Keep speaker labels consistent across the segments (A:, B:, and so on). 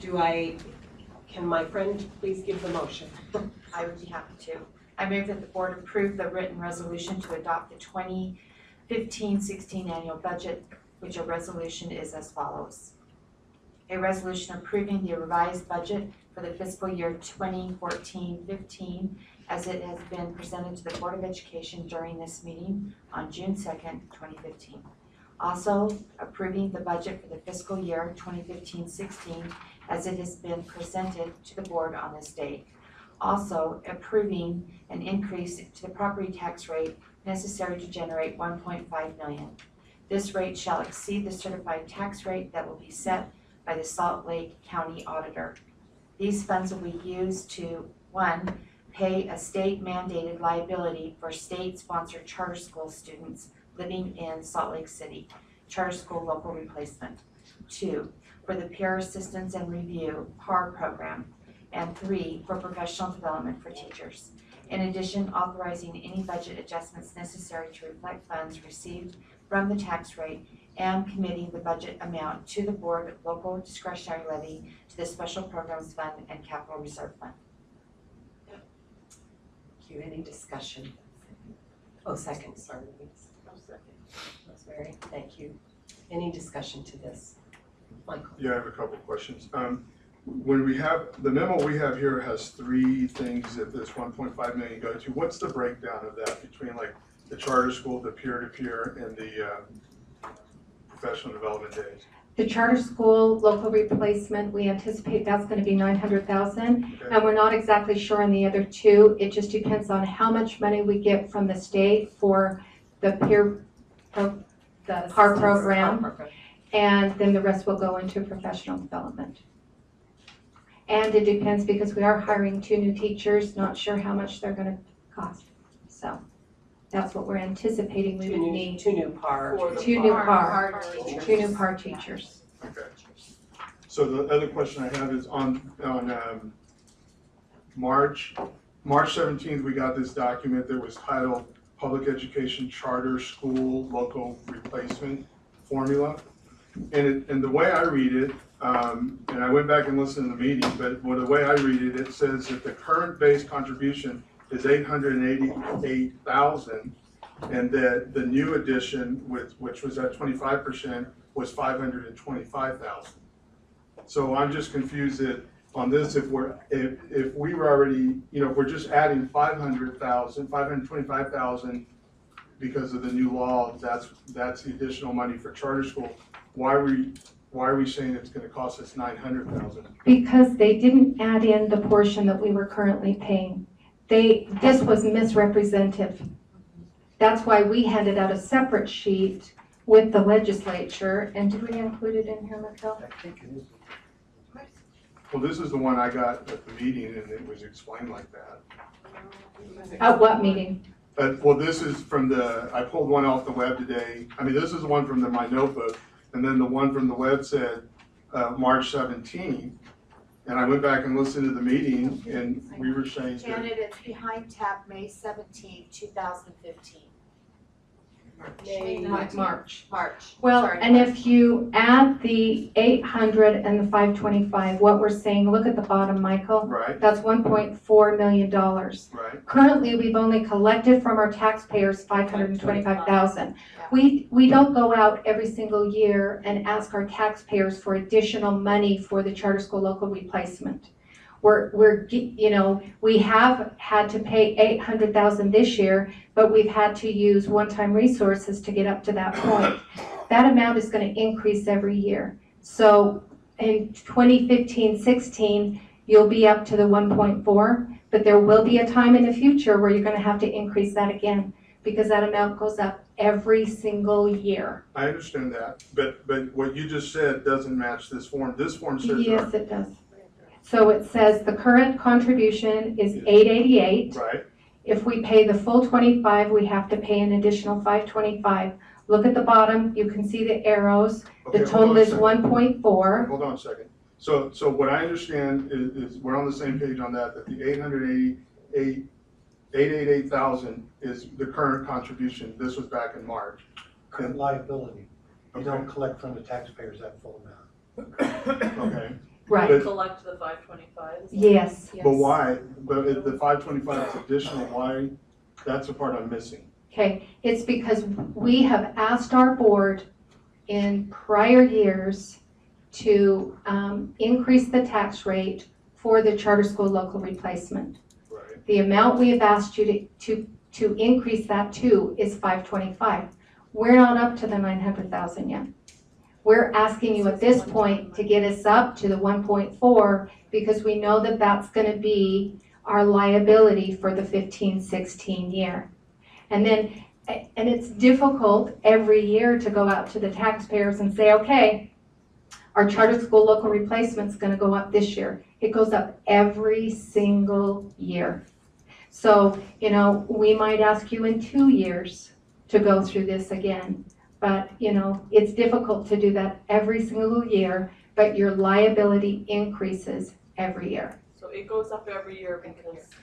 A: Can my friend please give the motion?
B: I would be happy to. I move that the board approve the written resolution to adopt the 2015-16 annual budget, which a resolution is as follows. A resolution approving the revised budget for the fiscal year 2014-15 as it has been presented to the Board of Education during this meeting on June 2nd, 2015. Also approving the budget for the fiscal year 2015-16 as it has been presented to the board on this date. Also approving an increase to the property tax rate necessary to generate $1.5 million. This rate shall exceed the certified tax rate that will be set by the Salt Lake County Auditor. These funds will be used to, 1, pay a state-mandated liability for state-sponsored charter school students living in Salt Lake City, charter school local replacement. 2, for the peer assistance and review PAR program. And 3, for professional development for teachers. In addition, authorizing any budget adjustments necessary to reflect funds received from the tax rate and committing the budget amount to the board local discretionary levy to the special programs fund and capital reserve fund.
A: Thank you. Any discussion? Oh, second, sorry, Louise.
C: I'll second.
A: Rosemary, thank you. Any discussion to this? Michael?
D: Yeah, I have a couple of questions. When we have, the memo we have here has 3 things that this 1.5 million go to. What's the breakdown of that between like the charter school, the peer-to-peer, and the professional development days?
E: The charter school local replacement, we anticipate that's going to be $900,000,
D: Okay.
E: and we're not exactly sure on the other 2. It just depends on how much money we get from the state for the PAR program, and then the rest will go into professional development. And it depends because we are hiring 2 new teachers, not sure how much they're going to cost. So that's what we're anticipating we would need.
A: 2 new PAR.
E: 2 new PAR,
B: teachers.
E: 2 new PAR teachers.
D: Okay. So the other question I have is on March 17th, we got this document that was titled Public Education Charter School Local Replacement Formula. And the way I read it, and I went back and listened to the meeting, but the way I read it, it says that the current base contribution is $888,000, and that the new addition, which was at 25%, was $525,000. So I'm just confused that on this, if we were already, if we're just adding $525,000 because of the new law, that's the additional money for charter school. Why are we saying it's going to cost us $900,000?
E: Because they didn't add in the portion that we were currently paying. This was misrepresentative. That's why we handed out a separate sheet with the legislature. And did we include it in here, Michael?
C: I think it is.
D: Well, this is the one I got at the meeting, and it was explained like that.
E: At what meeting?
D: Well, this is from I pulled one off the web today. I mean, this is the one from my notebook, and then the one from the web said March 17th. And I went back and listened to the meeting, and we were saying that,
B: Janet, it's behind tab May 17, 2015.
E: March.
B: March.
E: Well,
B: Sorry,
E: and
B: March.
E: if you add the 800 and the 525, what we're saying, look at the bottom, Michael.
D: right,
E: That's $1.4 million.
D: right,
E: Currently, we've only collected from our taxpayers $525,000.
B: Yeah.
E: We don't go out every single year and ask our taxpayers for additional money for the charter school local replacement. We have had to pay $800,000 this year, but we've had to use one-time resources to get up to that point. That amount is going to increase every year. So in 2015-16, you'll be up to the 1.4, but there will be a time in the future where you're going to have to increase that again, because that amount goes up every single year.
D: I understand that, but what you just said doesn't match this form. This form says
E: Yes, it does. So it says the current contribution is $888.
D: right,
E: If we pay the full 25, we have to pay an additional $525. Look at the bottom, you can see the arrows.
D: okay,
E: The
D: hold
E: total
D: on a
E: is
D: second.
E: 1.4.
D: Hold on a second. So what I understand is we're on the same page on that the 888,000 is the current contribution. This was back in March.
C: Current liability. You
D: Okay.
C: don't collect from the taxpayers that full amount.
D: Okay.
E: Right,
D: But-
C: Collect the 525?
E: yes.
D: But why, but if the 525 is additional, why, that's the part I'm missing.
E: Okay, it's because we have asked our board in prior years to increase the tax rate for the charter school local replacement.
D: Right.
E: The amount we have asked you to increase that to is 525. We're not up to the 900,000 yet. We're asking you at this point to get us up to the 1.4 because we know that that's gonna be our liability for the 15-16 year. And it's difficult every year to go out to the taxpayers and say, okay, our charter school local replacement's gonna go up this year. It goes up every single year. So, you know, we might ask you in 2 years to go through this again. But, you know, it's difficult to do that every single year, but your liability increases every year.
C: So it goes up every year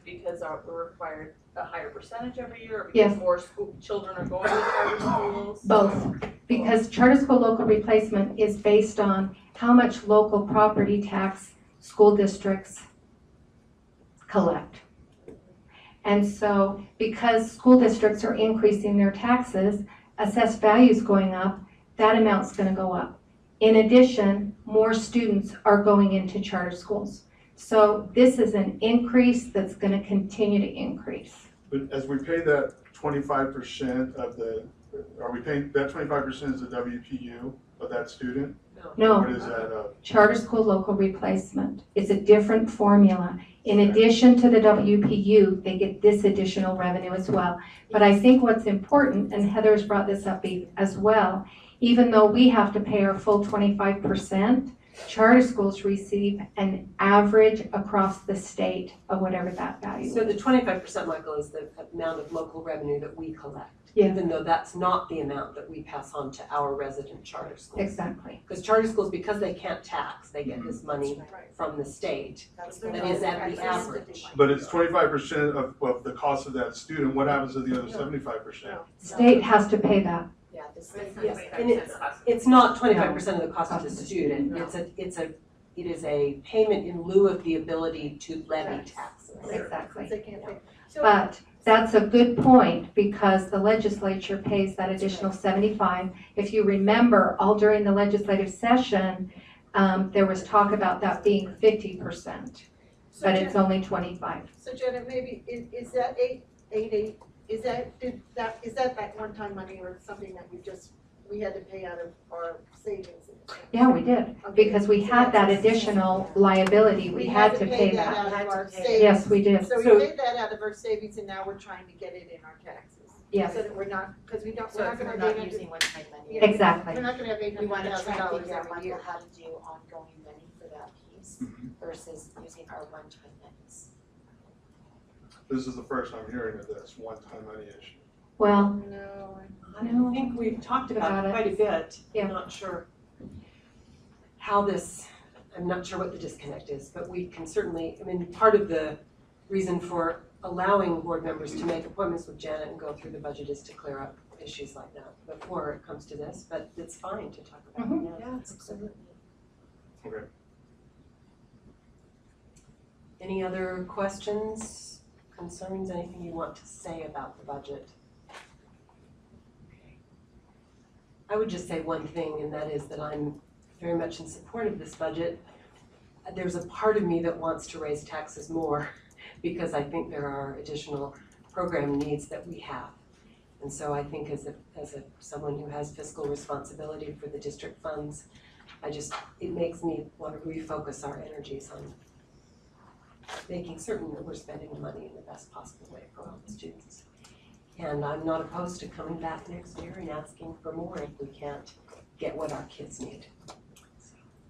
C: because we're required a higher percentage every year? Or
E: Yes.
C: because more children are going to charter schools?
E: Both, because charter school local replacement is based on how much local property tax school districts collect. And so, because school districts are increasing their taxes, assessed values going up, that amount's gonna go up. In addition, more students are going into charter schools. So this is an increase that's gonna continue to increase.
D: But as we pay that 25% of the, are we paying, that 25% is the WPU of that student?
E: No,
D: What is that,
E: charter school local replacement. It's a different formula. In addition to the WPU, they get this additional revenue as well. But I think what's important, and Heather's brought this up as well, even though we have to pay our full 25%, charter schools receive an average across the state of whatever that value
A: So
E: is.
A: the 25%, Michael, is the amount of local revenue that we collect.
E: Yeah.
A: Even though that's not the amount that we pass on to our resident charter schools.
E: Exactly.
A: Because charter schools, because they can't tax, they get this money from the state.
C: That's
A: That is at the average.
D: but it's 25% of the cost of that student, what happens to the other 75%?
E: State has to pay that.
C: Yeah, this
A: Yes, and it's not 25% of the cost of the student. It is a payment in lieu of the ability to levy taxes.
E: Exactly.
C: They can't pay.
E: But that's a good point because the legislature pays that additional 75. If you remember, all during the legislative session, there was talk about that being 50%,
F: So
E: but
F: Jen-
E: it's only 25.
F: So Jenna, maybe, is that is that one-time money or something that we had to pay out of our savings?
E: Yeah, we did, because we had that additional liability. We had to pay that.
F: out of our savings.
E: Yes, we did.
F: So we
A: So-
F: paid that out of our savings and now we're trying to get it in our taxes.
E: Yes.
F: So that we're not, because we're not
B: So
F: gonna
B: if we're
F: have
B: not
F: 800
B: using one-time money.
F: Yeah.
E: Exactly.
F: We're not gonna have
G: We wanna try
F: $800,000
G: and figure out,
F: every year.
G: Michael, how to do ongoing money for that piece versus using our one-time monies.
D: This is the first I'm hearing of this one-time money issue.
E: Well,
F: No,
A: I think we've talked about it quite a bit.
E: Yeah.
A: I'm not sure how this, I'm not sure what the disconnect is, but we can certainly, I mean, part of the reason for allowing board members to make appointments with Janet and go through the budget is to clear up issues like that before it comes to this, but it's fine to talk about.
E: Mhm.
A: Yeah.
G: Absolutely.
D: Okay.
A: Any other questions, concerns, anything you want to say about the budget? I would just say one thing, and that is that I'm very much in support of this budget. There's a part of me that wants to raise taxes more because I think there are additional program needs that we have. And so I think as someone who has fiscal responsibility for the district funds, it makes me want to refocus our energies on making certain that we're spending the money in the best possible way for all the students. And I'm not opposed to coming back next year and asking for more if we can't get what our kids need.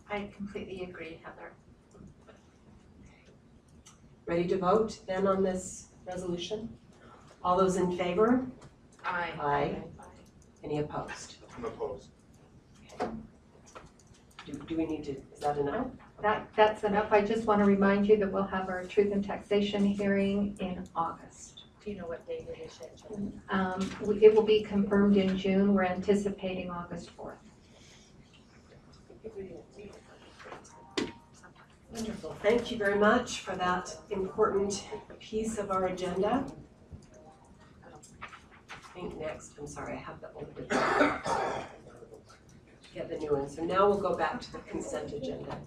B: I completely agree, Heather.
A: Ready to vote then on this resolution? All those in favor? Aye. Any opposed?
D: I'm opposed.
A: Do we need to, is that enough?
E: that's enough. I just want to remind you that we'll have our truth and taxation hearing in August.
G: Do you know what date it is yet, Jenna?
E: It will be confirmed in June. We're anticipating August 4th.
A: Wonderful, thank you very much for that important piece of our agenda. I think next, I'm sorry, I have the old one. Get the new one, so now we'll go back to the consent agenda.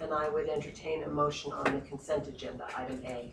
A: And I would entertain a motion on the consent agenda, item A.